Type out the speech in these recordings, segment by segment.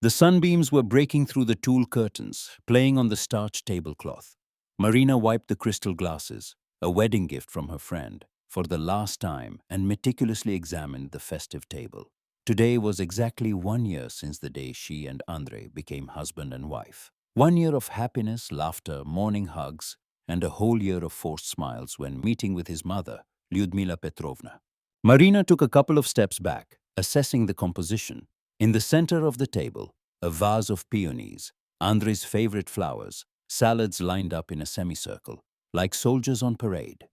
The sunbeams were breaking through the tulle curtains, playing on the starched tablecloth. Marina wiped the crystal glasses, a wedding gift from her friend, for the last time and meticulously examined the festive table. Today was exactly 1 year since the day she and Andrei became husband and wife. 1 year of happiness, laughter, morning hugs, and a whole year of forced smiles when meeting with his mother, Lyudmila Petrovna. Marina took a couple of steps back, assessing the composition. In the center of the table, a vase of peonies, Andrei's favorite flowers, salads lined up in a semicircle, like soldiers on parade.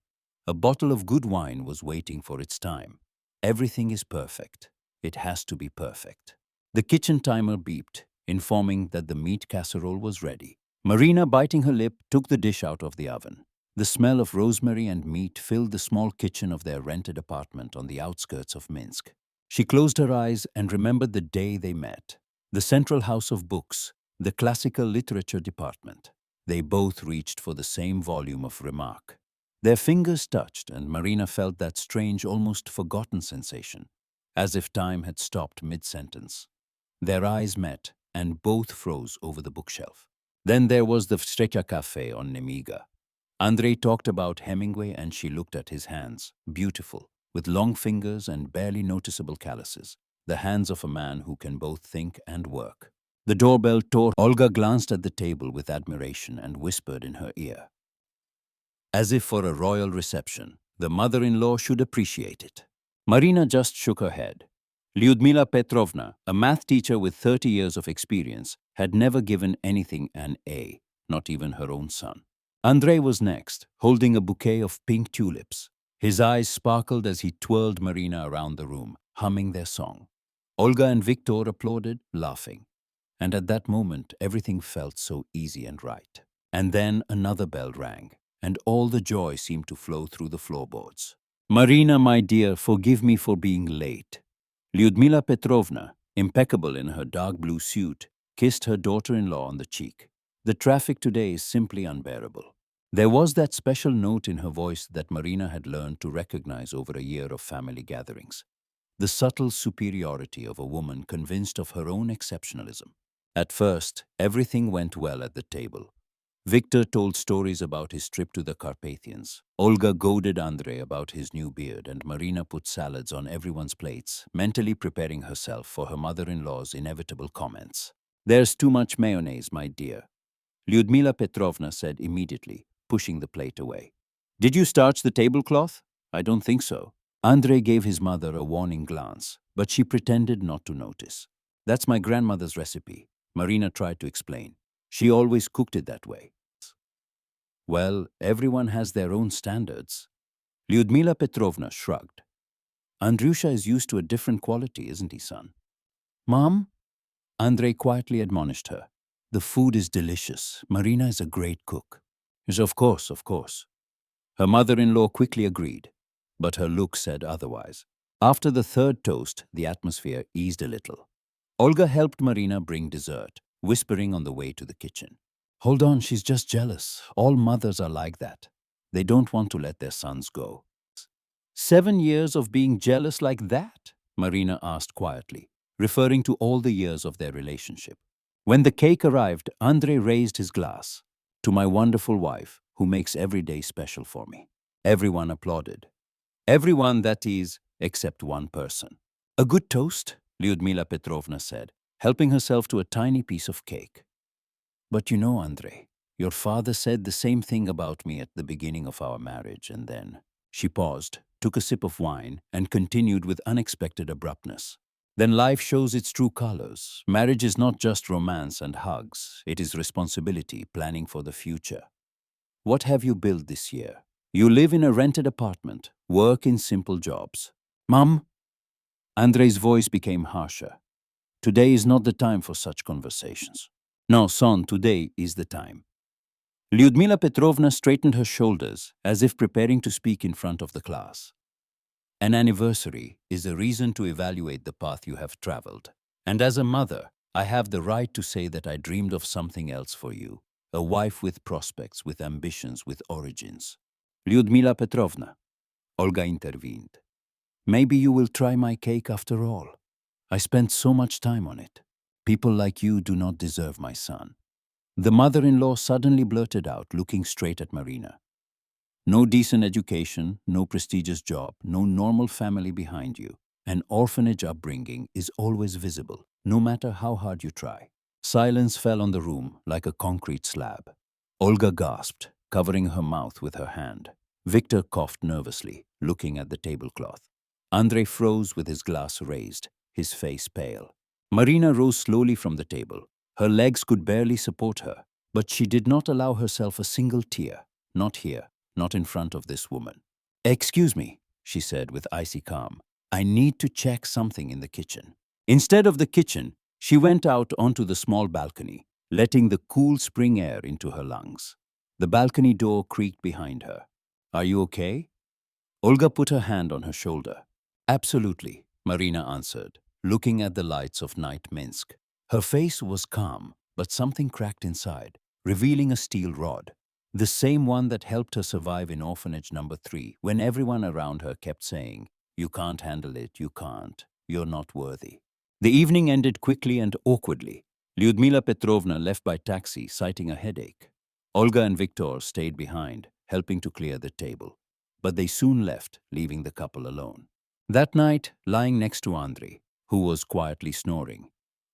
A bottle of good wine was waiting for its time. Everything is perfect. It has to be perfect. The kitchen timer beeped, informing that the meat casserole was ready. Marina, biting her lip, took the dish out of the oven. The smell of rosemary and meat filled the small kitchen of their rented apartment on the outskirts of Minsk. She closed her eyes and remembered the day they met. The Central House of Books, the classical literature department. They both reached for the same volume of Remarque. Their fingers touched, and Marina felt that strange, almost forgotten sensation, as if time had stopped mid-sentence. Their eyes met, and both froze over the bookshelf. Then there was the Vstrecha Cafe on Nemiga. Andrei talked about Hemingway, and she looked at his hands, beautiful, with long fingers and barely noticeable calluses, the hands of a man who can both think and work. The doorbell tore. Olga glanced at the table with admiration and whispered in her ear, as if for a royal reception, the mother-in-law should appreciate it. Marina just shook her head. Lyudmila Petrovna, a math teacher with 30 years of experience, had never given anything an A, not even her own son. Andrei was next, holding a bouquet of pink tulips. His eyes sparkled as he twirled Marina around the room, humming their song. Olga and Viktor applauded, laughing. And at that moment, everything felt so easy and right. And then another bell rang, and all the joy seemed to flow through the floorboards. Marina, my dear, forgive me for being late. Lyudmila Petrovna, impeccable in her dark blue suit, kissed her daughter-in-law on the cheek. The traffic today is simply unbearable. There was that special note in her voice that Marina had learned to recognize over a year of family gatherings. The subtle superiority of a woman convinced of her own exceptionalism. At first, everything went well at the table. Victor told stories about his trip to the Carpathians. Olga goaded Andrei about his new beard, and Marina put salads on everyone's plates, mentally preparing herself for her mother-in-law's inevitable comments. "There's too much mayonnaise, my dear," Lyudmila Petrovna said immediately, pushing the plate away. "Did you starch the tablecloth?" "I don't think so." Andrei gave his mother a warning glance, but she pretended not to notice. "That's my grandmother's recipe," Marina tried to explain. "She always cooked it that way." "Well, everyone has their own standards." Lyudmila Petrovna shrugged. "Andryusha is used to a different quality, isn't he, son?" "Mom?" Andrei quietly admonished her. "The food is delicious. Marina is a great cook." "Yes, of course, of course." Her mother-in-law quickly agreed, but her look said otherwise. After the third toast, the atmosphere eased a little. Olga helped Marina bring dessert, whispering on the way to the kitchen. "Hold on, she's just jealous. All mothers are like that. They don't want to let their sons go." 7 years of being jealous like that? Marina asked quietly, referring to all the years of their relationship. When the cake arrived, Andrei raised his glass. "To my wonderful wife, who makes every day special for me." Everyone applauded. Everyone, that is, except one person. "A good toast," Lyudmila Petrovna said, helping herself to a tiny piece of cake. "But you know, Andrei, your father said the same thing about me at the beginning of our marriage, and then..." She paused, took a sip of wine, and continued with unexpected abruptness. "Then life shows its true colors. Marriage is not just romance and hugs. It is responsibility, planning for the future. What have you built this year? You live in a rented apartment, work in simple jobs." "Mom?" Andrei's voice became harsher. "Today is not the time for such conversations." "No, son, today is the time." Lyudmila Petrovna straightened her shoulders as if preparing to speak in front of the class. "An anniversary is a reason to evaluate the path you have traveled. And as a mother, I have the right to say that I dreamed of something else for you. A wife with prospects, with ambitions, with origins." "Lyudmila Petrovna," Olga intervened, "maybe you will try my cake after all. I spent so much time on it." People like you do not deserve my son. The mother-in-law suddenly blurted out, looking straight at Marina. No decent education, no prestigious job, no normal family behind you. An orphanage upbringing is always visible, no matter how hard you try. Silence fell on the room like a concrete slab. Olga gasped, covering her mouth with her hand. Victor coughed nervously, looking at the tablecloth. Andrei froze with his glass raised, his face pale. Marina rose slowly from the table. Her legs could barely support her, but she did not allow herself a single tear. Not here, not in front of this woman. "Excuse me," she said with icy calm. "I need to check something in the kitchen." Instead of the kitchen, she went out onto the small balcony, letting the cool spring air into her lungs. The balcony door creaked behind her. "Are you okay?" Olga put her hand on her shoulder. "Absolutely," Marina answered, looking at the lights of night Minsk. Her face was calm, but something cracked inside, revealing a steel rod. The same one that helped her survive in orphanage number 3, when everyone around her kept saying, "You can't handle it, you can't, you're not worthy." The evening ended quickly and awkwardly. Lyudmila Petrovna left by taxi, citing a headache. Olga and Viktor stayed behind, helping to clear the table. But they soon left, leaving the couple alone. That night, lying next to Andrei, who was quietly snoring,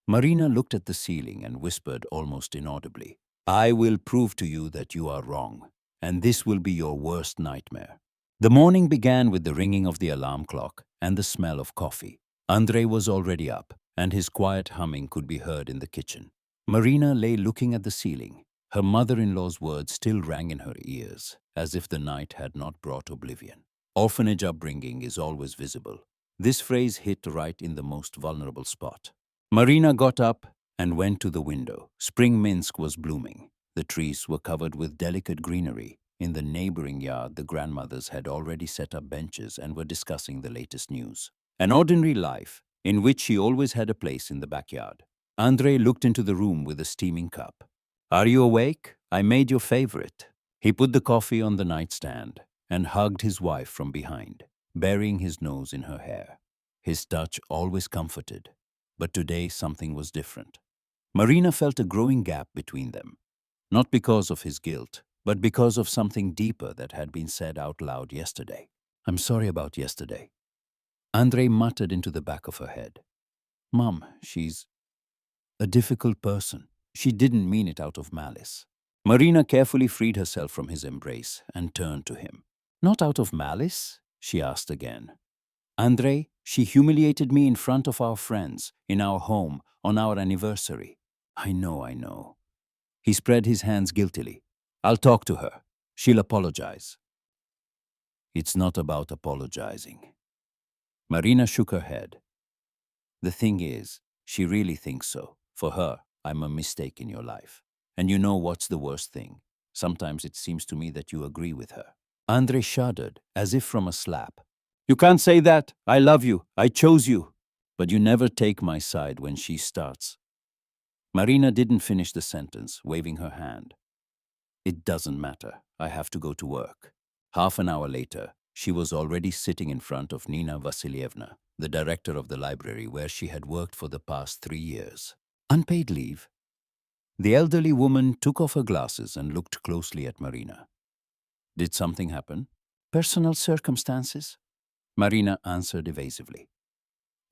Marina looked at the ceiling and whispered almost inaudibly, "I will prove to you that you are wrong, and this will be your worst nightmare." The morning began with the ringing of the alarm clock and the smell of coffee. Andrei was already up, and his quiet humming could be heard in the kitchen. Marina lay looking at the ceiling. Her mother-in-law's words still rang in her ears, as if the night had not brought oblivion. Orphanage upbringing is always visible. This phrase hit right in the most vulnerable spot. Marina got up and went to the window. Spring Minsk was blooming. The trees were covered with delicate greenery. In the neighboring yard, the grandmothers had already set up benches and were discussing the latest news. An ordinary life, in which she always had a place in the backyard. Andrei looked into the room with a steaming cup. "Are you awake? I made your favorite." He put the coffee on the nightstand and hugged his wife from behind, burying his nose in her hair. His touch always comforted, but today something was different. Marina felt a growing gap between them, not because of his guilt, but because of something deeper that had been said out loud yesterday. "I'm sorry about yesterday." Andrei muttered into the back of her head. "Mom, she's a difficult person. She didn't mean it out of malice." Marina carefully freed herself from his embrace and turned to him. "Not out of malice?" she asked again. "Andrei, she humiliated me in front of our friends, in our home, on our anniversary." I know." He spread his hands guiltily. "I'll talk to her. She'll apologize." "It's not about apologizing." Marina shook her head. "The thing is, she really thinks so. For her, I'm a mistake in your life. And you know what's the worst thing? Sometimes it seems to me that you agree with her." Andrei shuddered, as if from a slap. "You can't say that. I love you. I chose you. But you never take my side when she starts." Marina didn't finish the sentence, waving her hand. "It doesn't matter. I have to go to work." Half an hour later, she was already sitting in front of Nina Vasilievna, the director of the library where she had worked for the past 3 years. "Unpaid leave?" The elderly woman took off her glasses and looked closely at Marina. "Did something happen?" "Personal circumstances," Marina answered evasively.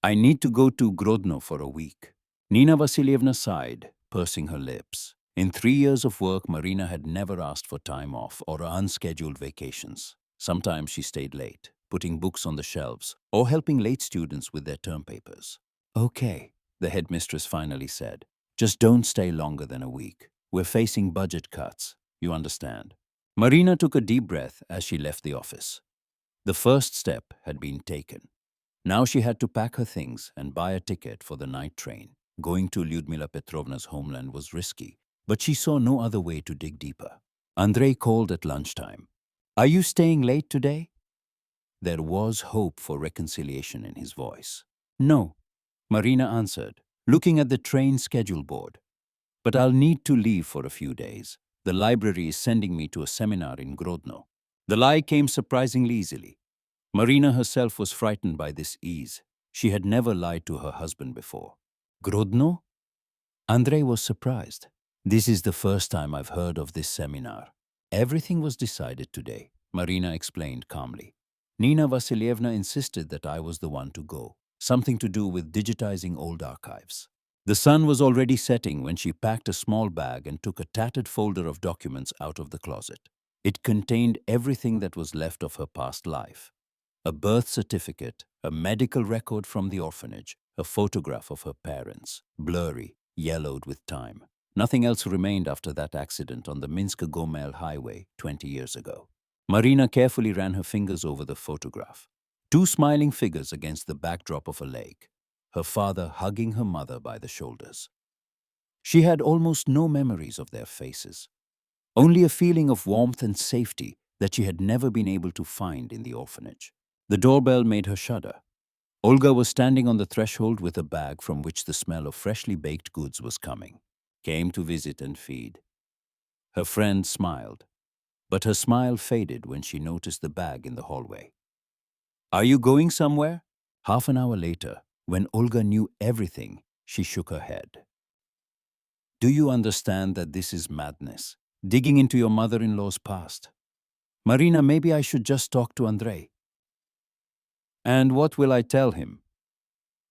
"I need to go to Grodno for a week." Nina Vasilievna sighed, pursing her lips. In 3 years of work, Marina had never asked for time off or unscheduled vacations. Sometimes she stayed late, putting books on the shelves or helping late students with their term papers. "Okay," the headmistress finally said. "Just don't stay longer than a week. We're facing budget cuts, you understand." Marina took a deep breath as she left the office. The first step had been taken. Now she had to pack her things and buy a ticket for the night train. Going to Lyudmila Petrovna's homeland was risky, but she saw no other way to dig deeper. Andrei called at lunchtime. "Are you staying late today?" There was hope for reconciliation in his voice. "No," Marina answered, looking at the train schedule board. "But I'll need to leave for a few days. The library is sending me to a seminar in Grodno." The lie came surprisingly easily. Marina herself was frightened by this ease. She had never lied to her husband before. "Grodno?" Andrei was surprised. This is the first time I've heard of this seminar. Everything was decided today, Marina explained calmly. Nina Vasilievna insisted that I was the one to go, something to do with digitizing old archives. The sun was already setting when she packed a small bag and took a tattered folder of documents out of the closet. It contained everything that was left of her past life. A birth certificate, a medical record from the orphanage, a photograph of her parents, blurry, yellowed with time. Nothing else remained after that accident on the Minsk-Gomel highway 20 years ago. Marina carefully ran her fingers over the photograph. Two smiling figures against the backdrop of a lake, her father hugging her mother by the shoulders. She had almost no memories of their faces, only a feeling of warmth and safety that she had never been able to find in the orphanage. The doorbell made her shudder. Olga was standing on the threshold with a bag from which the smell of freshly baked goods was coming. Came to visit and feed. Her friend smiled, but her smile faded when she noticed the bag in the hallway. Are you going somewhere? Half an hour later, when Olga knew everything, she shook her head. Do you understand that this is madness? Digging into your mother-in-law's past. Marina, maybe I should just talk to Andrei. And what will I tell him?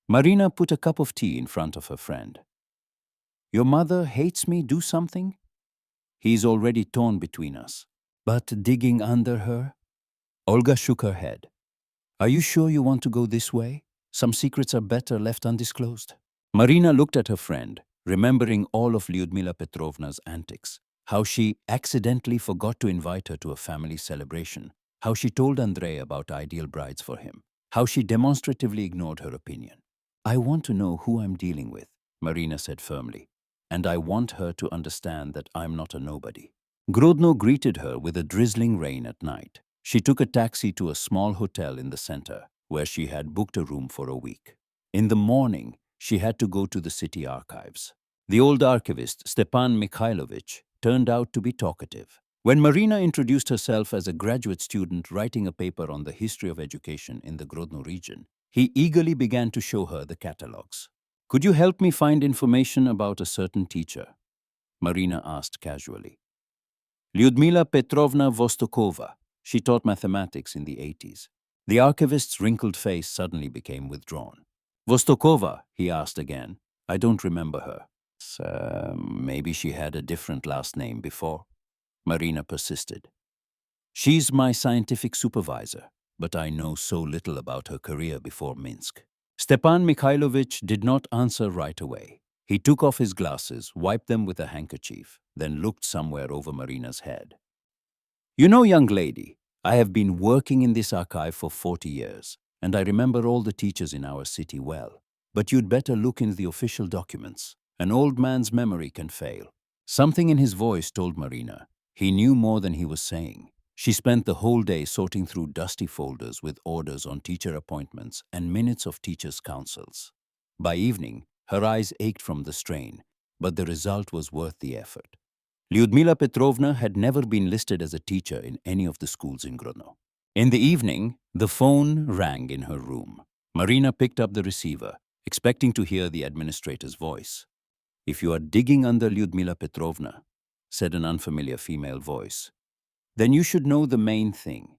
Marina put a cup of tea in front of her friend. Your mother hates me, do something? He's already torn between us. But digging under her? Olga shook her head. Are you sure you want to go this way? Some secrets are better left undisclosed. Marina looked at her friend, remembering all of Lyudmila Petrovna's antics. How she accidentally forgot to invite her to a family celebration. How she told Andrei about ideal brides for him. How she demonstratively ignored her opinion. I want to know who I'm dealing with, Marina said firmly. And I want her to understand that I'm not a nobody. Grodno greeted her with a drizzling rain at night. She took a taxi to a small hotel in the center, where she had booked a room for a week. In the morning, she had to go to the city archives. The old archivist, Stepan Mikhailovich, turned out to be talkative. When Marina introduced herself as a graduate student writing a paper on the history of education in the Grodno region, he eagerly began to show her the catalogs. Could you help me find information about a certain teacher? Marina asked casually. Lyudmila Petrovna Vostokova. She taught mathematics in the 80s. The archivist's wrinkled face suddenly became withdrawn. Vostokova, he asked again. I don't remember her. Maybe she had a different last name before. Marina persisted. She's my scientific supervisor, but I know so little about her career before Minsk. Stepan Mikhailovich did not answer right away. He took off his glasses, wiped them with a handkerchief, then looked somewhere over Marina's head. You know, young lady, I have been working in this archive for 40 years, and I remember all the teachers in our city well. But you'd better look in the official documents. An old man's memory can fail. Something in his voice told Marina. He knew more than he was saying. She spent the whole day sorting through dusty folders with orders on teacher appointments and minutes of teachers' councils. By evening, her eyes ached from the strain, but the result was worth the effort. Lyudmila Petrovna had never been listed as a teacher in any of the schools in Grodno. In the evening, the phone rang in her room. Marina picked up the receiver, expecting to hear the administrator's voice. If you are digging under Lyudmila Petrovna, said an unfamiliar female voice, then you should know the main thing.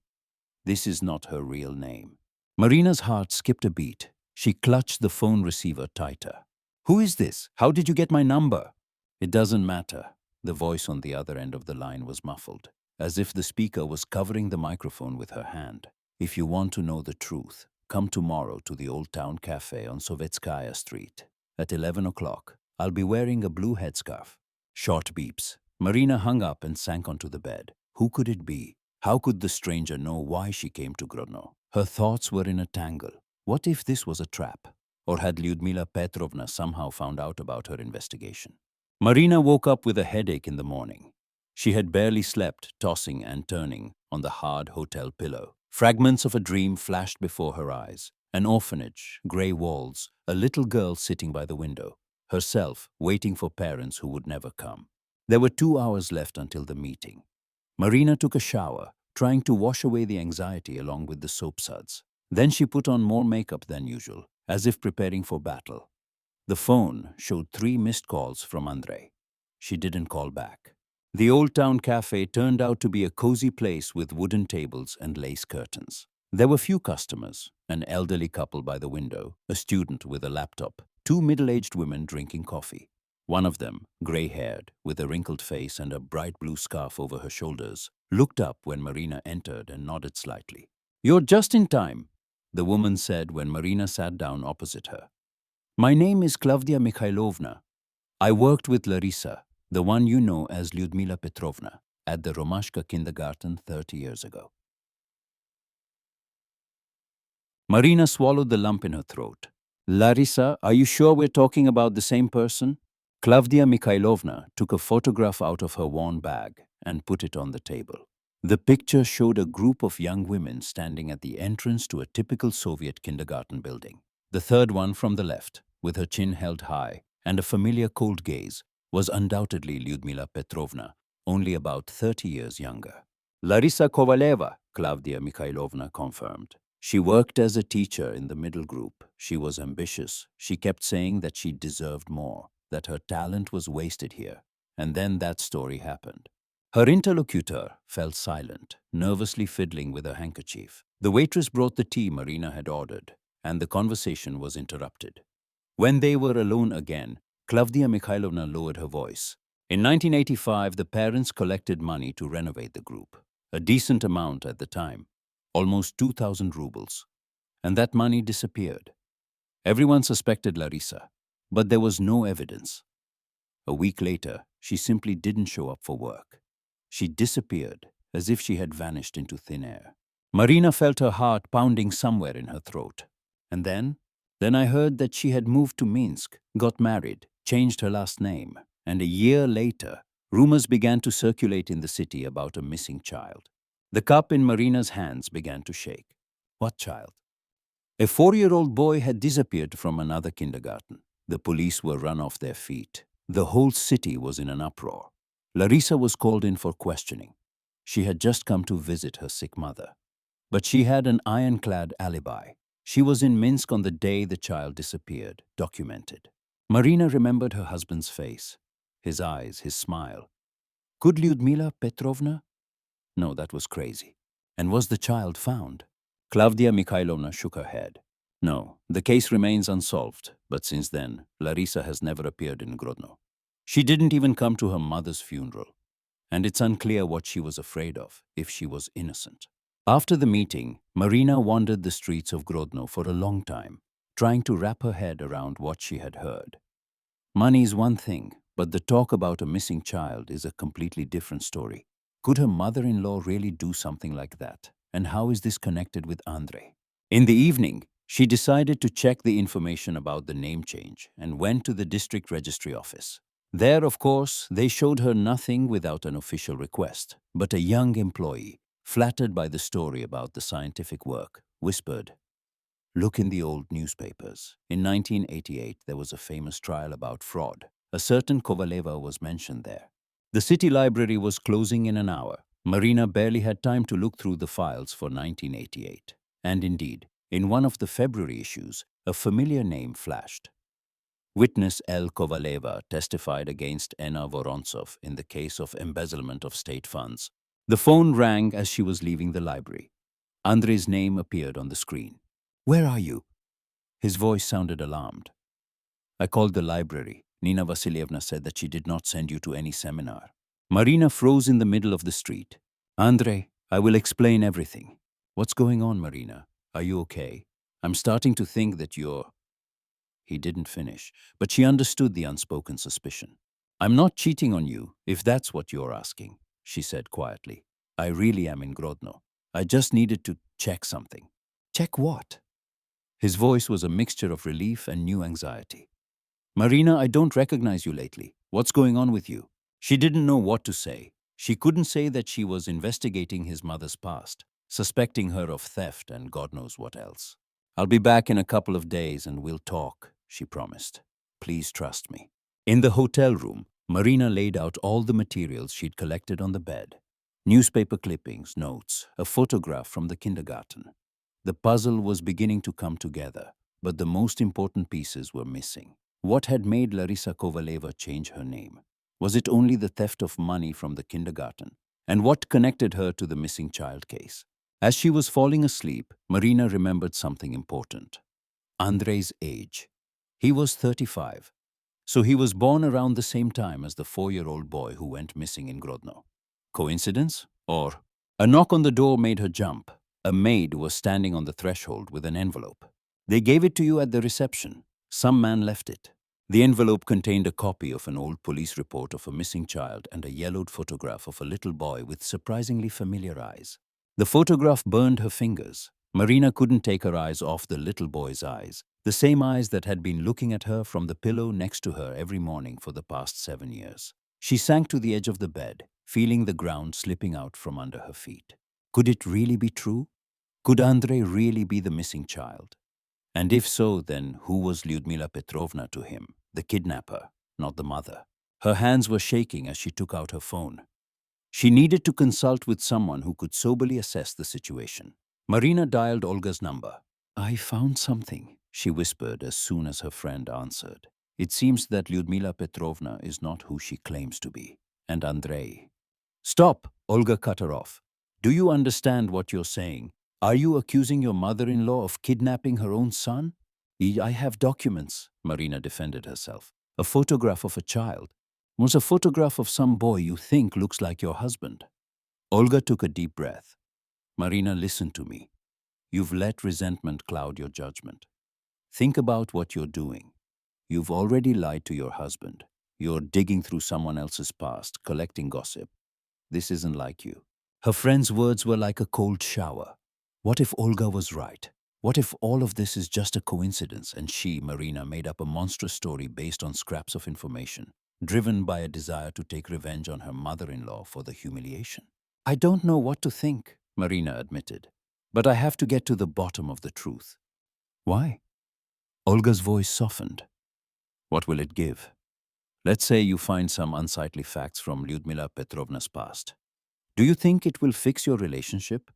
This is not her real name. Marina's heart skipped a beat. She clutched the phone receiver tighter. Who is this? How did you get my number? It doesn't matter. The voice on the other end of the line was muffled, as if the speaker was covering the microphone with her hand. If you want to know the truth, come tomorrow to the Old Town Cafe on Sovetskaya Street. At 11 o'clock, I'll be wearing a blue headscarf. Short beeps. Marina hung up and sank onto the bed. Who could it be? How could the stranger know why she came to Grodno? Her thoughts were in a tangle. What if this was a trap? Or had Lyudmila Petrovna somehow found out about her investigation? Marina woke up with a headache in the morning. She had barely slept, tossing and turning on the hard hotel pillow. Fragments of a dream flashed before her eyes. An orphanage, grey walls, a little girl sitting by the window, herself waiting for parents who would never come. There were 2 hours left until the meeting. Marina took a shower, trying to wash away the anxiety along with the soap suds. Then she put on more makeup than usual, as if preparing for battle. The phone showed 3 missed calls from Andre. She didn't call back. The Old Town Cafe turned out to be a cozy place with wooden tables and lace curtains. There were few customers, an elderly couple by the window, a student with a laptop, 2 middle-aged women drinking coffee. One of them, gray-haired, with a wrinkled face and a bright blue scarf over her shoulders, looked up when Marina entered and nodded slightly. "You're just in time," the woman said when Marina sat down opposite her. "My name is Klavdia Mikhailovna. I worked with Larissa, the one you know as Lyudmila Petrovna, at the Romashka kindergarten 30 years ago." Marina swallowed the lump in her throat. "Larissa, are you sure we're talking about the same person?" Klavdia Mikhailovna took a photograph out of her worn bag and put it on the table. The picture showed a group of young women standing at the entrance to a typical Soviet kindergarten building. The third one from the left, with her chin held high and a familiar cold gaze, was undoubtedly Lyudmila Petrovna, only about 30 years younger. "Larissa Kovaleva," Klavdia Mikhailovna confirmed. She worked as a teacher in the middle group. She was ambitious. She kept saying that she deserved more, that her talent was wasted here. And then that story happened. Her interlocutor fell silent, nervously fiddling with her handkerchief. The waitress brought the tea Marina had ordered, and the conversation was interrupted. When they were alone again, Klavdia Mikhailovna lowered her voice. In 1985, the parents collected money to renovate the group, a decent amount at the time, almost 2,000 rubles. And that money disappeared. Everyone suspected Larissa, but there was no evidence. A week later, she simply didn't show up for work. She disappeared, as if she had vanished into thin air. Marina felt her heart pounding somewhere in her throat. And then I heard that she had moved to Minsk, got married, changed her last name, and a year later, rumors began to circulate in the city about a missing child. The cup in Marina's hands began to shake. What child? A 4-year-old boy had disappeared from another kindergarten. The police were run off their feet. The whole city was in an uproar. Larissa was called in for questioning. She had just come to visit her sick mother. But she had an ironclad alibi. She was in Minsk on the day the child disappeared, documented. Marina remembered her husband's face, his eyes, his smile. Could Lyudmila Petrovna? No, that was crazy. And was the child found? Klavdia Mikhailovna shook her head. No, the case remains unsolved, but since then, Larissa has never appeared in Grodno. She didn't even come to her mother's funeral. And it's unclear what she was afraid of, if she was innocent. After the meeting, Marina wandered the streets of Grodno for a long time, trying to wrap her head around what she had heard. Money is one thing, but the talk about a missing child is a completely different story. Could her mother-in-law really do something like that? And how is this connected with Andre? In the evening, she decided to check the information about the name change and went to the district registry office. There, of course, they showed her nothing without an official request, but a young employee, flattered by the story about the scientific work, whispered, "Look in the old newspapers. In 1988, there was a famous trial about fraud. A certain Kovaleva was mentioned there." The city library was closing in an hour. Marina barely had time to look through the files for 1988. And indeed, in one of the February issues, a familiar name flashed. Witness L. Kovaleva testified against Anna Vorontsov in the case of embezzlement of state funds. The phone rang as she was leaving the library. Andrei's name appeared on the screen. "Where are you?" His voice sounded alarmed. "I called the library. Nina Vasilievna said that she did not send you to any seminar." Marina froze in the middle of the street. "Andrei, I will explain everything." "What's going on, Marina? Are you okay? I'm starting to think that you're—" He didn't finish, but she understood the unspoken suspicion. "I'm not cheating on you, if that's what you're asking," she said quietly. "I really am in Grodno. I just needed to check something." "Check what?" His voice was a mixture of relief and new anxiety. "Marina, I don't recognize you lately. What's going on with you?" She didn't know what to say. She couldn't say that she was investigating his mother's past, suspecting her of theft and God knows what else. "I'll be back in a couple of days and we'll talk," she promised. "Please trust me." In the hotel room, Marina laid out all the materials she'd collected on the bed. Newspaper clippings, notes, a photograph from the kindergarten. The puzzle was beginning to come together, but the most important pieces were missing. What had made Larisa Kovaleva change her name? Was it only the theft of money from the kindergarten? And what connected her to the missing child case? As she was falling asleep, Marina remembered something important. Andrei's age. He was 35, so he was born around the same time as the 4-year-old boy who went missing in Grodno. Coincidence? Or a knock on the door made her jump. A maid was standing on the threshold with an envelope. They gave it to you at the reception. Some man left it. The envelope contained a copy of an old police report of a missing child and a yellowed photograph of a little boy with surprisingly familiar eyes. The photograph burned her fingers. Marina couldn't take her eyes off the little boy's eyes, the same eyes that had been looking at her from the pillow next to her every morning for the past 7 years. She sank to the edge of the bed, feeling the ground slipping out from under her feet. Could it really be true? Could Andrei really be the missing child? And if so, then who was Lyudmila Petrovna to him? The kidnapper, not the mother. Her hands were shaking as she took out her phone. She needed to consult with someone who could soberly assess the situation. Marina dialed Olga's number. "I found something," she whispered as soon as her friend answered. "It seems that Lyudmila Petrovna is not who she claims to be. And Andrei—" "Stop!" Olga cut her off. "Do you understand what you're saying? Are you accusing your mother-in-law of kidnapping her own son?" "I have documents," Marina defended herself. "A photograph of a child. Was a photograph of some boy you think looks like your husband." Olga took a deep breath. "Marina, listen to me. You've let resentment cloud your judgment. Think about what you're doing. You've already lied to your husband. You're digging through someone else's past, collecting gossip. This isn't like you." Her friend's words were like a cold shower. What if Olga was right? What if all of this is just a coincidence and she, Marina, made up a monstrous story based on scraps of information, driven by a desire to take revenge on her mother-in-law for the humiliation? "I don't know what to think," Marina admitted, "but I have to get to the bottom of the truth." "Why?" Olga's voice softened. "What will it give? Let's say you find some unsightly facts from Lyudmila Petrovna's past. Do you think it will fix your relationship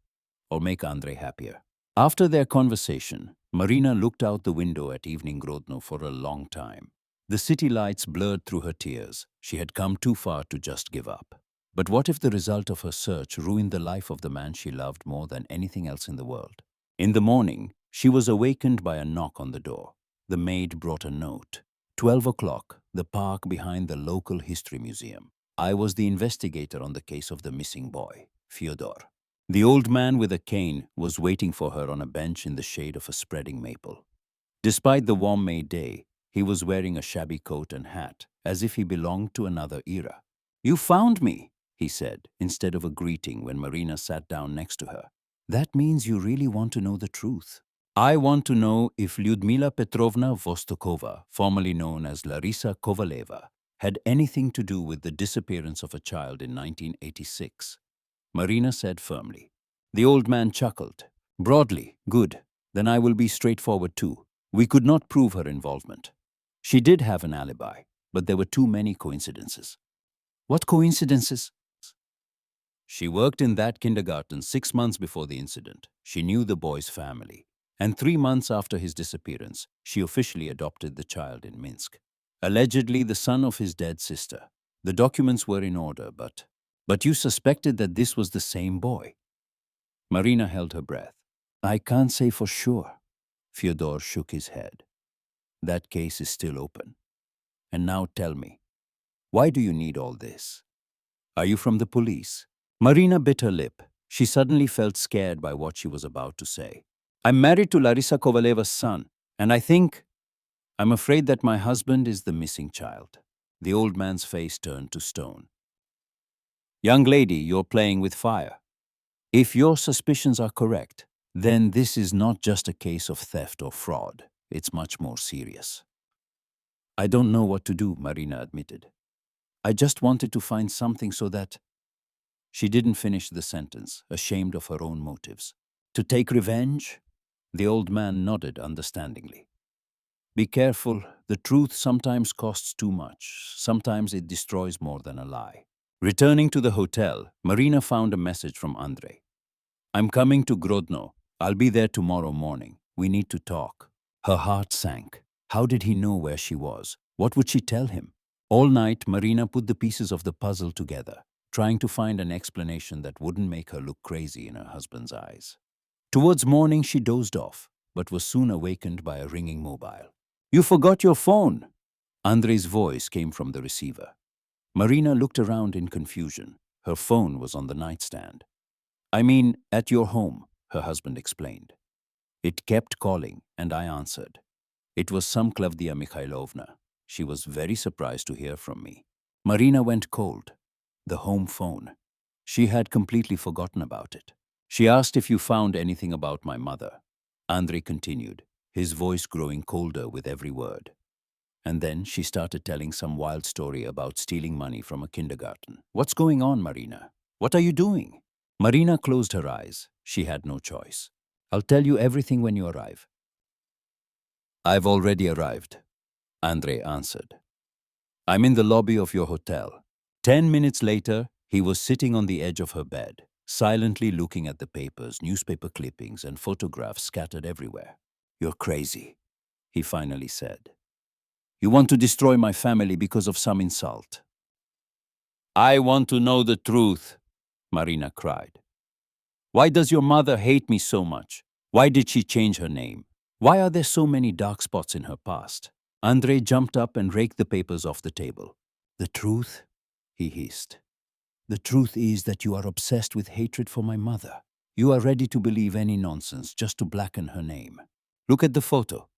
or make Andrei happier?" After their conversation, Marina looked out the window at evening Grodno for a long time. The city lights blurred through her tears. She had come too far to just give up. But what if the result of her search ruined the life of the man she loved more than anything else in the world? In the morning, she was awakened by a knock on the door. The maid brought a note. 12 o'clock, the park behind the local history museum. I was the investigator on the case of the missing boy, Fyodor. The old man with a cane was waiting for her on a bench in the shade of a spreading maple. Despite the warm May day, he was wearing a shabby coat and hat, as if he belonged to another era. "You found me," he said, instead of a greeting when Marina sat down next to her. "That means you really want to know the truth." "I want to know if Lyudmila Petrovna Vostokova, formerly known as Larisa Kovaleva, had anything to do with the disappearance of a child in 1986. Marina said firmly. The old man chuckled. "Broadly, good. Then I will be straightforward too. We could not prove her involvement. She did have an alibi, but there were too many coincidences." "What coincidences?" "She worked in that kindergarten 6 months before the incident. She knew the boy's family. And 3 months after his disappearance, she officially adopted the child in Minsk. Allegedly the son of his dead sister. The documents were in order, but you suspected that this was the same boy." Marina held her breath. "I can't say for sure." Fyodor shook his head. "That case is still open. And now tell me, why do you need all this? Are you from the police?" Marina bit her lip. She suddenly felt scared by what she was about to say. "I'm married to Larisa Kovaleva's son, and I'm afraid that my husband is the missing child." The old man's face turned to stone. "Young lady, you're playing with fire. If your suspicions are correct, then this is not just a case of theft or fraud. It's much more serious." "I don't know what to do," Marina admitted. "I just wanted to find something so that—" She didn't finish the sentence, ashamed of her own motives. "To take revenge?" The old man nodded understandingly. "Be careful. The truth sometimes costs too much. Sometimes it destroys more than a lie." Returning to the hotel, Marina found a message from Andrei. "I'm coming to Grodno. I'll be there tomorrow morning. We need to talk." Her heart sank. How did he know where she was? What would she tell him? All night, Marina put the pieces of the puzzle together, trying to find an explanation that wouldn't make her look crazy in her husband's eyes. Towards morning, she dozed off, but was soon awakened by a ringing mobile. "You forgot your phone!" Andrei's voice came from the receiver. Marina looked around in confusion. Her phone was on the nightstand. "I mean, at your home," her husband explained. It kept calling, and I answered. It was some Klavdia Mikhailovna. She was very surprised to hear from me. Marina went cold. The home phone. She had completely forgotten about it. "She asked if you found anything about my mother." Andrei continued, his voice growing colder with every word. And then she started telling some wild story about stealing money from a kindergarten. "What's going on, Marina? What are you doing?" Marina closed her eyes. She had no choice. "I'll tell you everything when you arrive." "I've already arrived," Andrei answered. "I'm in the lobby of your hotel." 10 minutes later, he was sitting on the edge of her bed, silently looking at the papers, newspaper clippings, and photographs scattered everywhere. "You're crazy," he finally said. "You want to destroy my family because of some insult." "I want to know the truth," Marina cried. "Why does your mother hate me so much? Why did she change her name? Why are there so many dark spots in her past?" Andrei jumped up and raked the papers off the table. "The truth?" he hissed. "The truth is that you are obsessed with hatred for my mother. You are ready to believe any nonsense just to blacken her name. Look at the photo."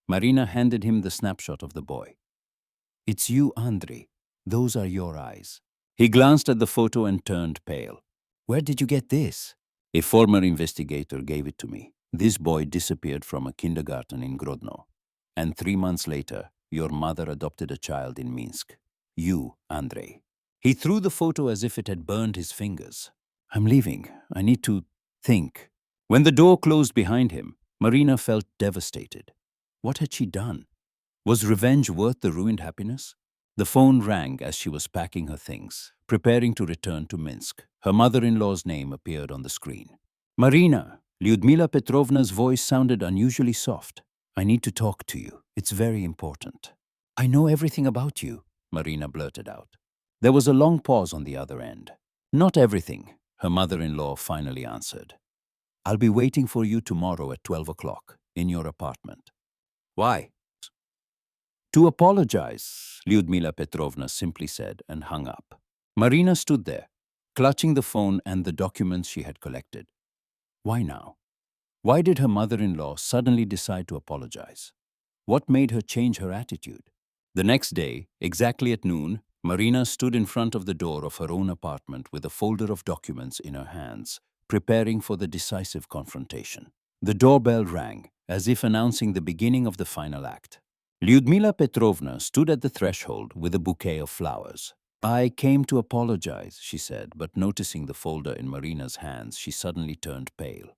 Marina handed him the snapshot of the boy. "It's you, Andrei. Those are your eyes." He glanced at the photo and turned pale. "Where did you get this?" "A former investigator gave it to me. This boy disappeared from a kindergarten in Grodno. And 3 months later, your mother adopted a child in Minsk. You, Andrei." He threw the photo as if it had burned his fingers. "I'm leaving. I need to think." When the door closed behind him, Marina felt devastated. What had she done? Was revenge worth the ruined happiness? The phone rang as she was packing her things, preparing to return to Minsk. Her mother-in-law's name appeared on the screen. "Marina," Lyudmila Petrovna's voice sounded unusually soft. "I need to talk to you. It's very important." "I know everything about you," Marina blurted out. There was a long pause on the other end. "Not everything," her mother-in-law finally answered. "I'll be waiting for you tomorrow at 12 o'clock in your apartment." "Why?" "To apologize," Lyudmila Petrovna simply said and hung up. Marina stood there, clutching the phone and the documents she had collected. Why now? Why did her mother-in-law suddenly decide to apologize? What made her change her attitude? The next day, exactly at noon, Marina stood in front of the door of her own apartment with a folder of documents in her hands, preparing for the decisive confrontation. The doorbell rang, as if announcing the beginning of the final act. Lyudmila Petrovna stood at the threshold with a bouquet of flowers. "I came to apologize," she said, but noticing the folder in Marina's hands, she suddenly turned pale.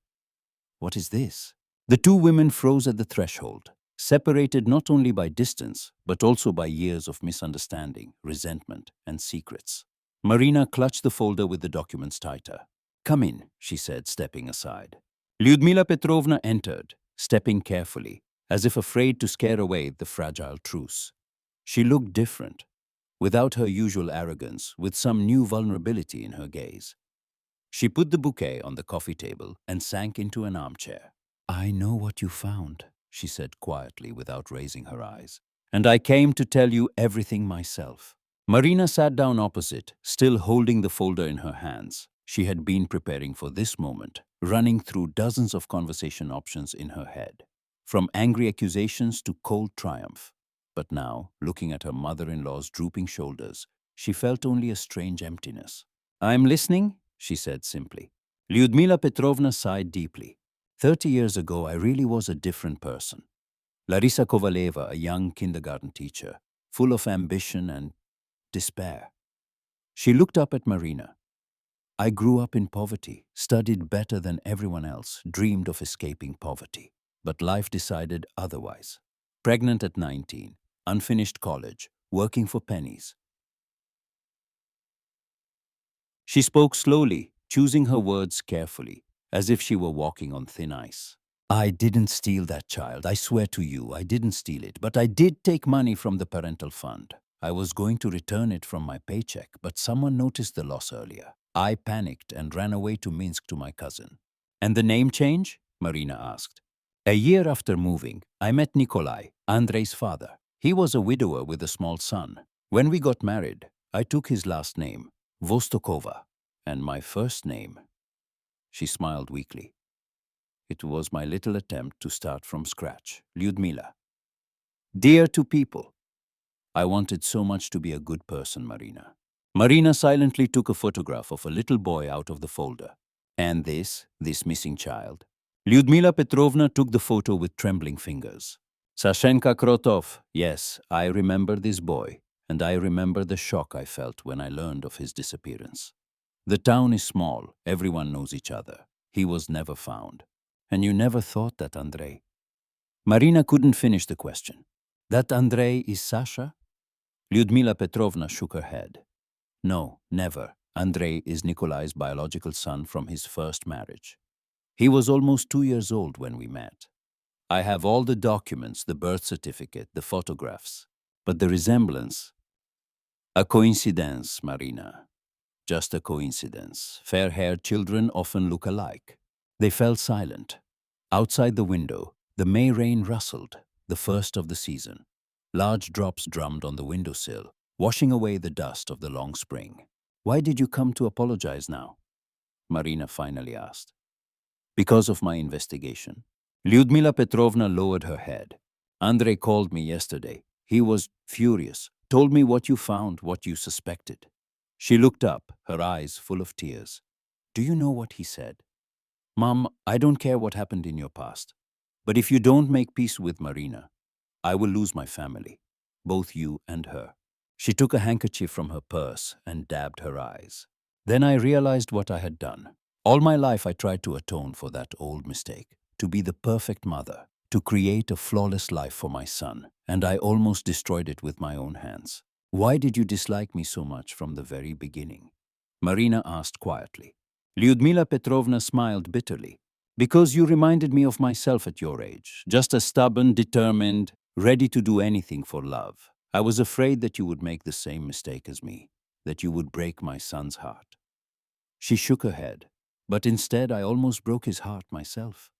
"What is this?" The two women froze at the threshold, separated not only by distance, but also by years of misunderstanding, resentment, and secrets. Marina clutched the folder with the documents tighter. "Come in," she said, stepping aside. Lyudmila Petrovna entered, stepping carefully, as if afraid to scare away the fragile truce. She looked different, without her usual arrogance, with some new vulnerability in her gaze. She put the bouquet on the coffee table and sank into an armchair. "I know what you found," she said quietly without raising her eyes. "And I came to tell you everything myself." Marina sat down opposite, still holding the folder in her hands. She had been preparing for this moment, running through dozens of conversation options in her head, from angry accusations to cold triumph. But now, looking at her mother-in-law's drooping shoulders, she felt only a strange emptiness. "I'm listening," she said simply. Lyudmila Petrovna sighed deeply. 30 years ago, I really was a different person. Larisa Kovaleva, a young kindergarten teacher, full of ambition and despair." She looked up at Marina. "I grew up in poverty, studied better than everyone else, dreamed of escaping poverty. But life decided otherwise. Pregnant at 19, unfinished college, working for pennies." She spoke slowly, choosing her words carefully, as if she were walking on thin ice. I didn't steal that child. I swear to you, I didn't steal it. But I did take money from the parental fund. I was going to return it from my paycheck, but someone noticed the loss earlier. I panicked and ran away to Minsk to my cousin. And the name change? Marina asked. A year after moving, I met Nikolai, Andrei's father. He was a widower with a small son. When we got married, I took his last name, Vostokova, and my first name. She smiled weakly. It was my little attempt to start from scratch. Lyudmila. Dear to people. I wanted so much to be a good person, Marina. Marina silently took a photograph of a little boy out of the folder. And this missing child. Lyudmila Petrovna took the photo with trembling fingers. Sashenka Krotov, yes, I remember this boy, and I remember the shock I felt when I learned of his disappearance. The town is small, everyone knows each other. He was never found. And you never thought that, Andrei? Marina couldn't finish the question. That Andrei is Sasha? Lyudmila Petrovna shook her head. No, never. Andrei is Nikolai's biological son from his first marriage. He was almost 2 years old when we met. I have all the documents, the birth certificate, the photographs. But the resemblance... A coincidence, Marina. Just a coincidence. Fair-haired children often look alike. They fell silent. Outside the window, the May rain rustled, the first of the season. Large drops drummed on the windowsill, washing away the dust of the long spring. Why did you come to apologize now? Marina finally asked. Because of my investigation. Lyudmila Petrovna lowered her head. Andrei called me yesterday. He was furious, told me what you found, what you suspected. She looked up, her eyes full of tears. Do you know what he said? Mom, I don't care what happened in your past. But if you don't make peace with Marina, I will lose my family, both you and her. She took a handkerchief from her purse and dabbed her eyes. Then I realized what I had done. All my life I tried to atone for that old mistake, to be the perfect mother, to create a flawless life for my son, and I almost destroyed it with my own hands. Why did you dislike me so much from the very beginning? Marina asked quietly. Lyudmila Petrovna smiled bitterly. Because you reminded me of myself at your age, just as stubborn, determined, ready to do anything for love. I was afraid that you would make the same mistake as me, that you would break my son's heart. She shook her head, but instead I almost broke his heart myself.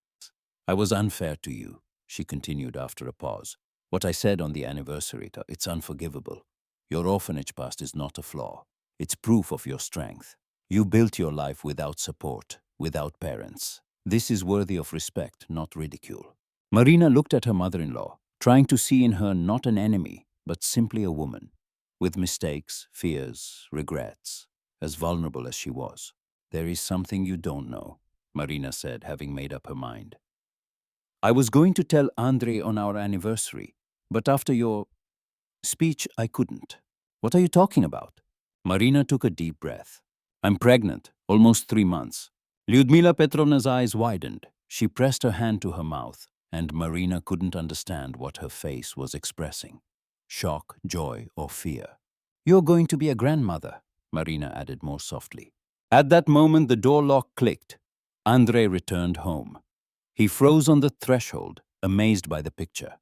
I was unfair to you, she continued after a pause. What I said on the anniversary, it's unforgivable. Your orphanage past is not a flaw. It's proof of your strength. You built your life without support, without parents. This is worthy of respect, not ridicule. Marina looked at her mother-in-law, trying to see in her not an enemy, but simply a woman, with mistakes, fears, regrets, as vulnerable as she was. There is something you don't know, Marina said, having made up her mind. I was going to tell Andrei on our anniversary, but after your speech, I couldn't. What are you talking about? Marina took a deep breath. I'm pregnant, almost 3 months. Lyudmila Petrovna's eyes widened. She pressed her hand to her mouth, and Marina couldn't understand what her face was expressing. Shock, joy, or fear. You're going to be a grandmother, Marina added more softly. At that moment, the door lock clicked. Andrei returned home. He froze on the threshold, amazed by the picture.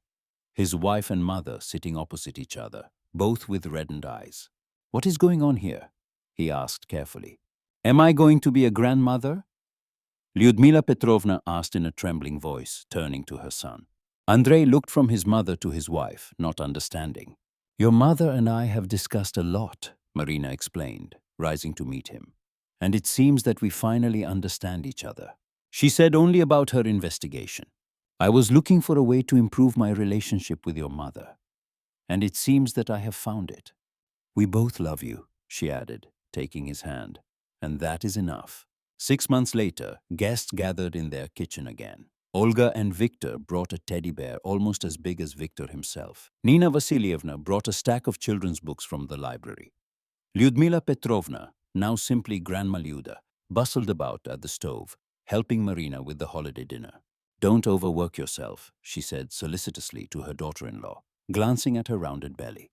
His wife and mother sitting opposite each other, both with reddened eyes. What is going on here? He asked carefully. Am I going to be a grandmother? Lyudmila Petrovna asked in a trembling voice, turning to her son. Andrei looked from his mother to his wife, not understanding. Your mother and I have discussed a lot, Marina explained, rising to meet him. And it seems that we finally understand each other. She said only about her investigation. I was looking for a way to improve my relationship with your mother. And it seems that I have found it. We both love you, she added, taking his hand. And that is enough. 6 months later, guests gathered in their kitchen again. Olga and Victor brought a teddy bear almost as big as Victor himself. Nina Vasilievna brought a stack of children's books from the library. Lyudmila Petrovna, now simply Grandma Lyuda, bustled about at the stove, helping Marina with the holiday dinner. Don't overwork yourself, she said solicitously to her daughter-in-law, glancing at her rounded belly.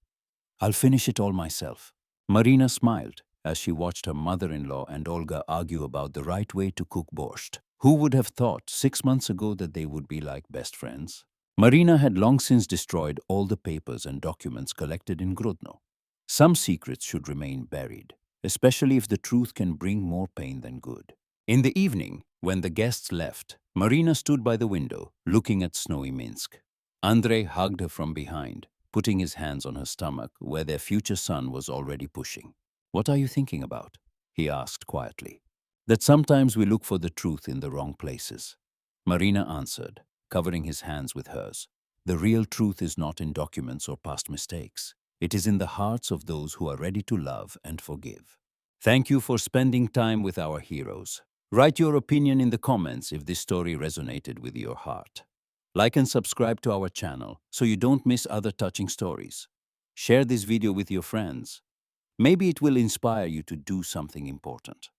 I'll finish it all myself. Marina smiled as she watched her mother-in-law and Olga argue about the right way to cook borscht. Who would have thought 6 months ago that they would be like best friends? Marina had long since destroyed all the papers and documents collected in Grodno. Some secrets should remain buried, especially if the truth can bring more pain than good. In the evening, when the guests left, Marina stood by the window, looking at snowy Minsk. Andrei hugged her from behind, putting his hands on her stomach where their future son was already pushing. "What are you thinking about?" he asked quietly. "That sometimes we look for the truth in the wrong places." Marina answered, covering his hands with hers. "The real truth is not in documents or past mistakes. It is in the hearts of those who are ready to love and forgive." Thank you for spending time with our heroes. Write your opinion in the comments if this story resonated with your heart. Like and subscribe to our channel so you don't miss other touching stories. Share this video with your friends. Maybe it will inspire you to do something important.